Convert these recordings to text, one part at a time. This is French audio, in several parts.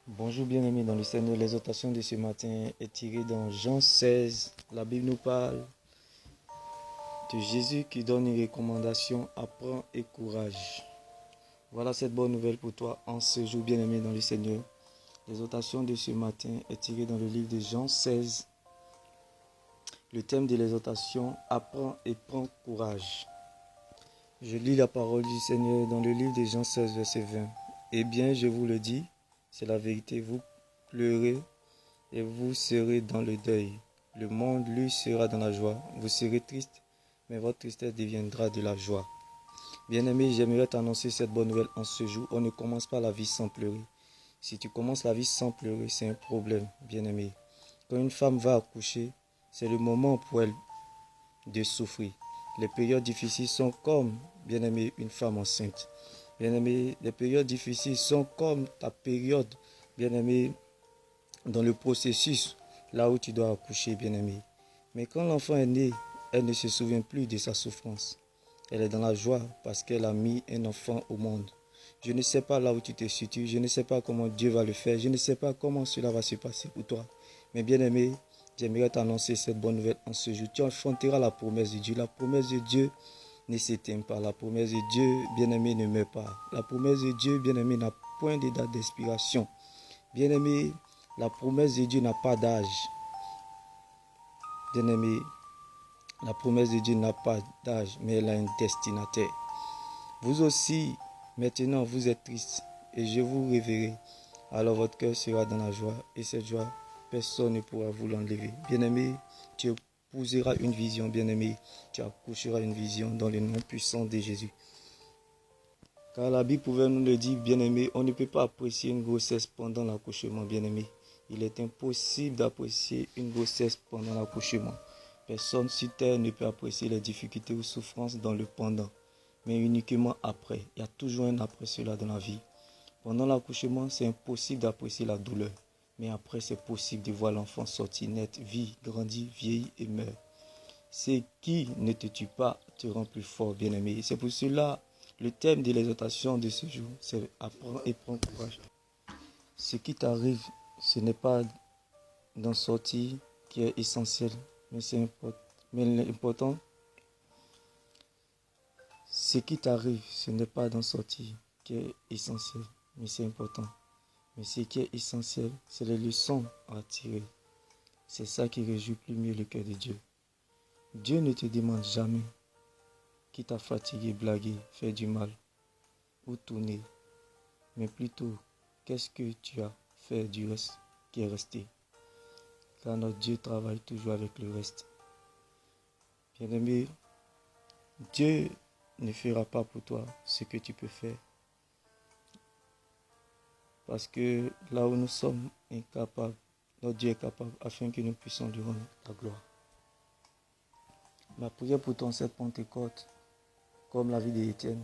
Bonjour bien-aimés dans le Seigneur, l'exhortation de ce matin est tirée dans Jean 16. La Bible nous parle de Jésus qui donne une recommandation, apprends et courage. Voilà cette bonne nouvelle pour toi en ce jour bien-aimé dans le Seigneur. L'exhortation de ce matin est tirée dans le livre de Jean 16. Le thème de l'exhortation, apprends et prends courage. Je lis la parole du Seigneur dans le livre de Jean 16, verset 20. Eh bien, je vous le dis, c'est la vérité, vous pleurez et vous serez dans le deuil. Le monde, lui, sera dans la joie. Vous serez triste, mais votre tristesse deviendra de la joie. Bien-aimé, j'aimerais t'annoncer cette bonne nouvelle en ce jour. On ne commence pas la vie sans pleurer. Si tu commences la vie sans pleurer, c'est un problème, bien-aimé. Quand une femme va accoucher, c'est le moment pour elle de souffrir. Les périodes difficiles sont comme, bien-aimé, une femme enceinte. Bien-aimé, les périodes difficiles sont comme ta période, bien-aimé, dans le processus, là où tu dois accoucher, bien-aimé. Mais quand l'enfant est né, elle ne se souvient plus de sa souffrance. Elle est dans la joie parce qu'elle a mis un enfant au monde. Je ne sais pas là où tu te situes, je ne sais pas comment Dieu va le faire, je ne sais pas comment cela va se passer pour toi. Mais bien-aimé, j'aimerais t'annoncer cette bonne nouvelle en ce jour. Tu enfanteras la promesse de Dieu. La promesse de Dieu ne s'éteint pas. La promesse de Dieu, bien-aimé, ne meurt pas. La promesse de Dieu, bien-aimé, n'a point de date d'expiration. Bien-aimé, la promesse de Dieu n'a pas d'âge. Bien-aimé, la promesse de Dieu n'a pas d'âge, mais elle a un destinataire. Vous aussi, maintenant, vous êtes triste et je vous révérerai. Alors votre cœur sera dans la joie et cette joie, personne ne pourra vous l'enlever. Bien-aimé, tu épouseras une vision, bien-aimé, tu accoucheras une vision dans le nom puissant de Jésus. Car la Bible pouvait nous le dire, bien-aimé, on ne peut pas apprécier une grossesse pendant l'accouchement, bien-aimé. Il est impossible d'apprécier une grossesse pendant l'accouchement. Personne sur terre ne peut apprécier les difficultés ou souffrances dans le pendant, mais uniquement après. Il y a toujours un après cela dans la vie. Pendant l'accouchement, c'est impossible d'apprécier la douleur, mais après, c'est possible de voir l'enfant sortir net, vit, grandir, vieillir et meurt. Ce qui ne te tue pas te rend plus fort, bien-aimé. C'est pour cela, le thème de l'exhortation de ce jour, c'est apprends et prends courage. Ce qui t'arrive, ce n'est pas d'en sortir qui est essentiel, mais l'important, ce qui t'arrive, ce n'est pas d'en sortir qui est essentiel, mais c'est important. Mais ce qui est essentiel, c'est les leçons à tirer. C'est ça qui réjouit plus mieux le cœur de Dieu. Dieu ne te demande jamais qui t'a fatigué, blagué, fait du mal ou tourné, mais plutôt qu'est-ce que tu as fait du reste qui est resté. Car notre Dieu travaille toujours avec le reste. Bien-aimé, Dieu ne fera pas pour toi ce que tu peux faire. Parce que là où nous sommes incapables, notre Dieu est capable afin que nous puissions lui rendre la gloire. Ma prière pour ton cette Pentecôte, comme la vie d'Étienne,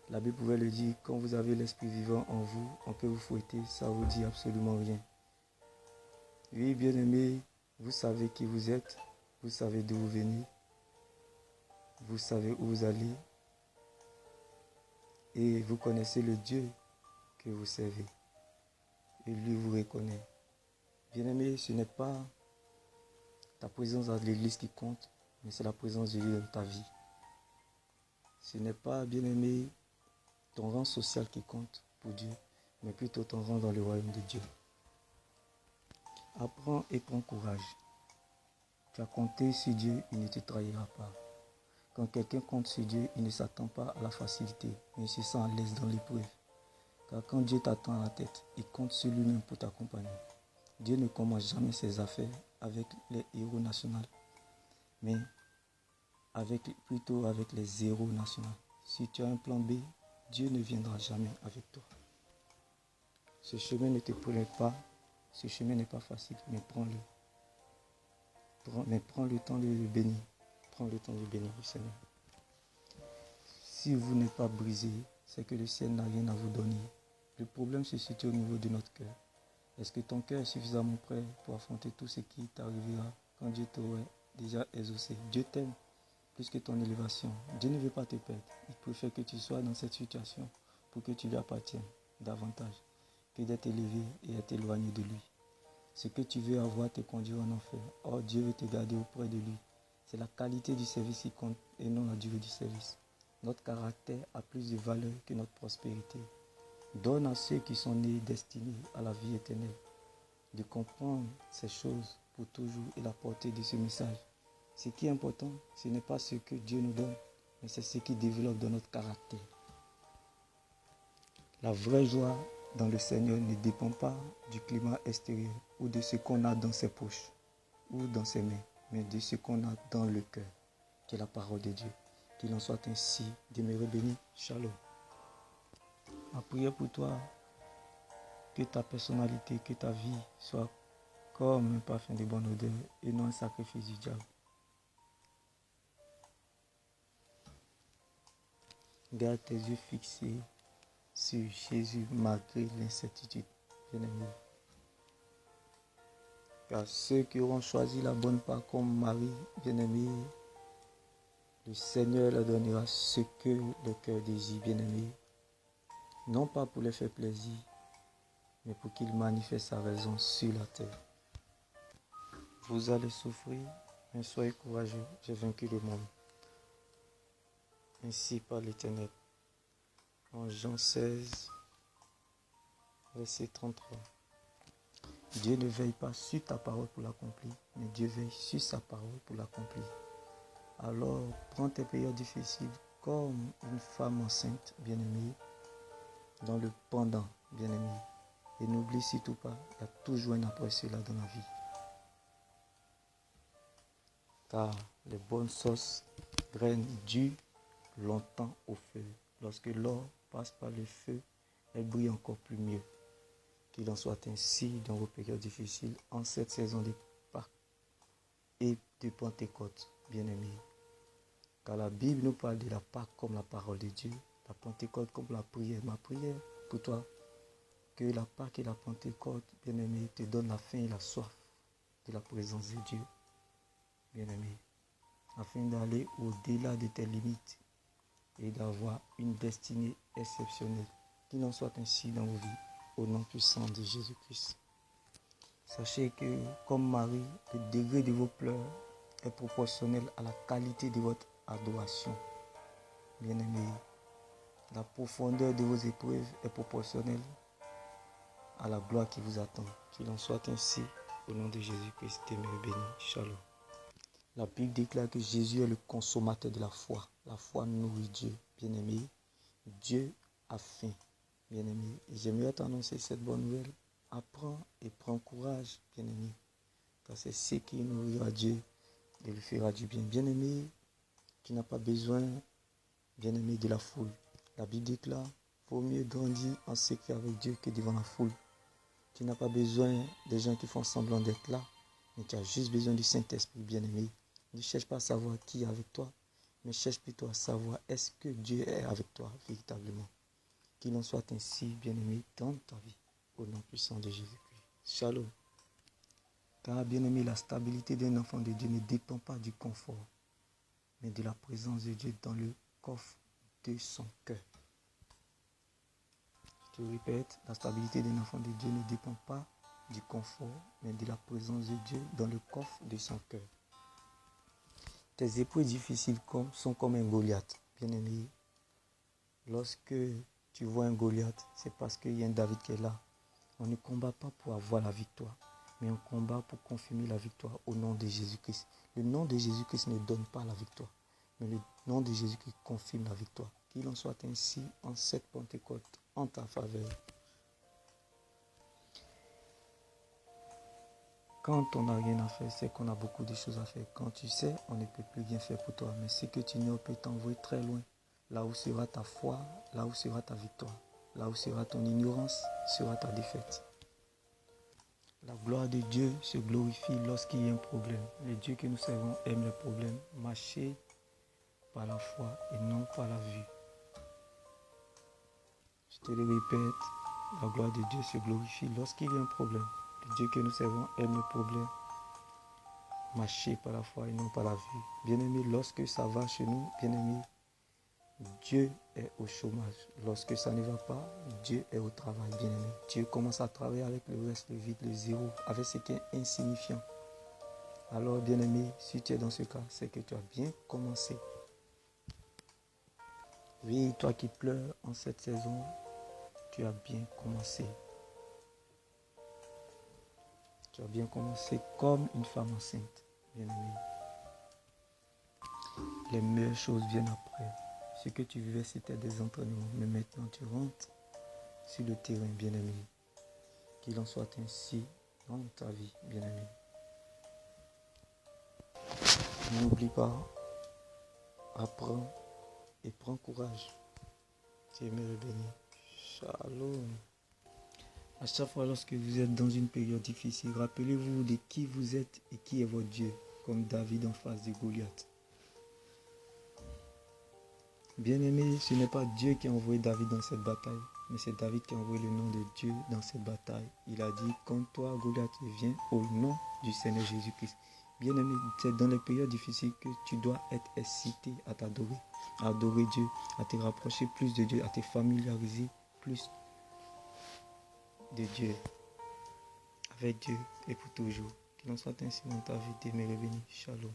la Bible pouvait le dire, quand vous avez l'Esprit vivant en vous, on peut vous fouetter, ça vous dit absolument rien. Oui, bien-aimé, vous savez qui vous êtes, vous savez d'où vous venez, vous savez où vous allez, et vous connaissez le Dieu que vous servez. Et lui vous reconnaît. Bien-aimé, ce n'est pas ta présence dans l'église qui compte, mais c'est la présence de Dieu dans ta vie. Ce n'est pas, bien-aimé, ton rang social qui compte pour Dieu, mais plutôt ton rang dans le royaume de Dieu. Apprends et prends courage. Tu as compté sur Dieu, il ne te trahira pas. Quand quelqu'un compte sur Dieu, il ne s'attend pas à la facilité, mais il se sent à l'aise dans l'épreuve. Car quand Dieu t'attend à la tête, il compte sur lui-même pour t'accompagner. Dieu ne commence jamais ses affaires avec les héros nationaux, mais plutôt avec les héros nationaux. Si tu as un plan B, Dieu ne viendra jamais avec toi. Ce chemin ne te plaît pas, ce chemin n'est pas facile, mais prends-le. Prends le temps de le bénir. Prends le temps de bénir le Seigneur. Si vous n'êtes pas brisé, c'est que le ciel n'a rien à vous donner. Le problème se situe au niveau de notre cœur. Est-ce que ton cœur est suffisamment prêt pour affronter tout ce qui t'arrivera quand Dieu t'aurait déjà exaucé? Dieu t'aime plus que ton élévation. Dieu ne veut pas te perdre. Il préfère que tu sois dans cette situation pour que tu lui appartiennes davantage. que d'être élevé et être éloigné de lui. Ce que tu veux avoir te conduit en enfer. Or, Dieu veut te garder auprès de lui. C'est la qualité du service qui compte et non la durée du service. Notre caractère a plus de valeur que notre prospérité. Donne à ceux qui sont nés destinés à la vie éternelle de comprendre ces choses pour toujours et la portée de ce message. Ce qui est important, ce n'est pas ce que Dieu nous donne, mais c'est ce qui développe dans notre caractère. La vraie joie dans le Seigneur ne dépend pas du climat extérieur ou de ce qu'on a dans ses poches ou dans ses mains, mais de ce qu'on a dans le cœur, qui est la parole de Dieu. Qu'il en soit ainsi. Demeurez béni. Shalom. Ma prière pour toi, que ta personnalité, que ta vie soit comme un parfum de bonne odeur et non un sacrifice du diable. Garde tes yeux fixés sur Jésus malgré l'incertitude, bien-aimé. Car ceux qui auront choisi la bonne part comme Marie, bien-aimé, le Seigneur leur donnera ce que le cœur désire, bien-aimé. Non pas pour les faire plaisir, mais pour qu'il manifeste sa raison sur la terre. Vous allez souffrir, mais soyez courageux, j'ai vaincu le monde. Ainsi par l'Éternel. En Jean 16, verset 33. Dieu ne veille pas sur ta parole pour l'accomplir, mais Dieu veille sur sa parole pour l'accomplir. Alors, prends tes périodes difficiles comme une femme enceinte, bien-aimée, dans le pendant, bien-aimé. Et n'oublie surtout pas, il y a toujours un après cela dans la vie. Car les bonnes sauces graines durent longtemps au feu. Lorsque l'or passe par le feu, elle brille encore plus mieux. Qu'il en soit ainsi dans vos périodes difficiles en cette saison de Pâques et de Pentecôte, bien-aimés. Car la Bible nous parle de la Pâque comme la parole de Dieu, la Pentecôte comme la prière. Ma prière pour toi, que la Pâque et la Pentecôte, bien-aimé, te donnent la faim et la soif de la présence de Dieu, bien-aimé, afin d'aller au-delà de tes limites et d'avoir une destinée exceptionnelle. Qu'il en soit ainsi dans vos vies, au nom puissant de Jésus-Christ. Sachez que, comme Marie, le degré de vos pleurs est proportionnel à la qualité de votre adoration. Bien-aimés, la profondeur de vos épreuves est proportionnelle à la gloire qui vous attend. Qu'il en soit ainsi, au nom de Jésus-Christ, demeurez béni. Shalom. La Bible déclare que Jésus est le consommateur de la foi. La foi nourrit Dieu. Bien-aimé, Dieu a faim. Bien-aimé, j'aimerais t'annoncer cette bonne nouvelle. Apprends et prends courage, bien-aimé, car c'est ce qui nourrira Dieu et lui fera du bien. Bien-aimé, tu n'as pas besoin, bien-aimé, de la foule. La Bible déclare, vaut mieux grandir en secret avec Dieu que devant la foule. Tu n'as pas besoin des gens qui font semblant d'être là, mais tu as juste besoin du Saint-Esprit, bien-aimé. Ne cherche pas à savoir qui est avec toi, mais cherche plutôt à savoir est-ce que Dieu est avec toi véritablement. Qu'il en soit ainsi, bien-aimé, dans ta vie, au nom puissant de Jésus-Christ. Shalom. Car, bien-aimé, la stabilité d'un enfant de Dieu ne dépend pas du confort, mais de la présence de Dieu dans le coffre de son cœur. Je répète, la stabilité d'un enfant de Dieu ne dépend pas du confort, mais de la présence de Dieu dans le coffre de son cœur. Tes épreuves difficiles sont comme un Goliath, bien-aimé. Lorsque tu vois un Goliath, c'est parce qu'il y a un David qui est là. On ne combat pas pour avoir la victoire, mais on combat pour confirmer la victoire au nom de Jésus-Christ. Le nom de Jésus-Christ ne donne pas la victoire, mais le nom de Jésus-Christ confirme la victoire. Qu'il en soit ainsi en cette Pentecôte en ta faveur. Quand on n'a rien à faire, c'est qu'on a beaucoup de choses à faire. Quand tu sais, on ne peut plus rien faire pour toi. Mais ce que tu ignores peut t'envoyer très loin. Là où sera ta foi, là où sera ta victoire. Là où sera ton ignorance, sera ta défaite. La gloire de Dieu se glorifie lorsqu'il y a un problème. Le Dieu que nous servons aime les problèmes. Marcher par la foi et non par la vue. Je te le répète, la gloire de Dieu se glorifie lorsqu'il y a un problème. Le Dieu que nous servons aime les problèmes. Marcher par la foi et non par la vue. Bien-aimé, lorsque ça va chez nous, bien-aimé, Dieu est au chômage. Lorsque ça ne va pas, Dieu est au travail, bien-aimé. Dieu commence à travailler avec le reste, le vide, le zéro, avec ce qui est insignifiant. Alors, bien-aimé, si tu es dans ce cas, c'est que tu as bien commencé. Oui, toi qui pleures en cette saison, tu as bien commencé. Tu as bien commencé comme une femme enceinte, bien-aimé. Les meilleures choses viennent après. Ce que tu vivais, c'était des entraînements. Mais maintenant, tu rentres sur le terrain, bien-aimé. Qu'il en soit ainsi dans ta vie, bien-aimé. N'oublie pas, apprends et prends courage. Dieu me le bénit. Shalom. À chaque fois lorsque vous êtes dans une période difficile, rappelez-vous de qui vous êtes et qui est votre Dieu, comme David en face de Goliath. Bien-aimé, ce n'est pas Dieu qui a envoyé David dans cette bataille, mais c'est David qui a envoyé le nom de Dieu dans cette bataille. Il a dit, contre toi, Goliath vient au nom du Seigneur Jésus-Christ. Bien-aimé, c'est dans les périodes difficiles que tu dois être excité à t'adorer, à adorer Dieu, à te rapprocher plus de Dieu, à te familiariser plus de Dieu, avec Dieu et pour toujours. Qu'il en soit ainsi dans ta vie, t'aimer, béni. Shalom.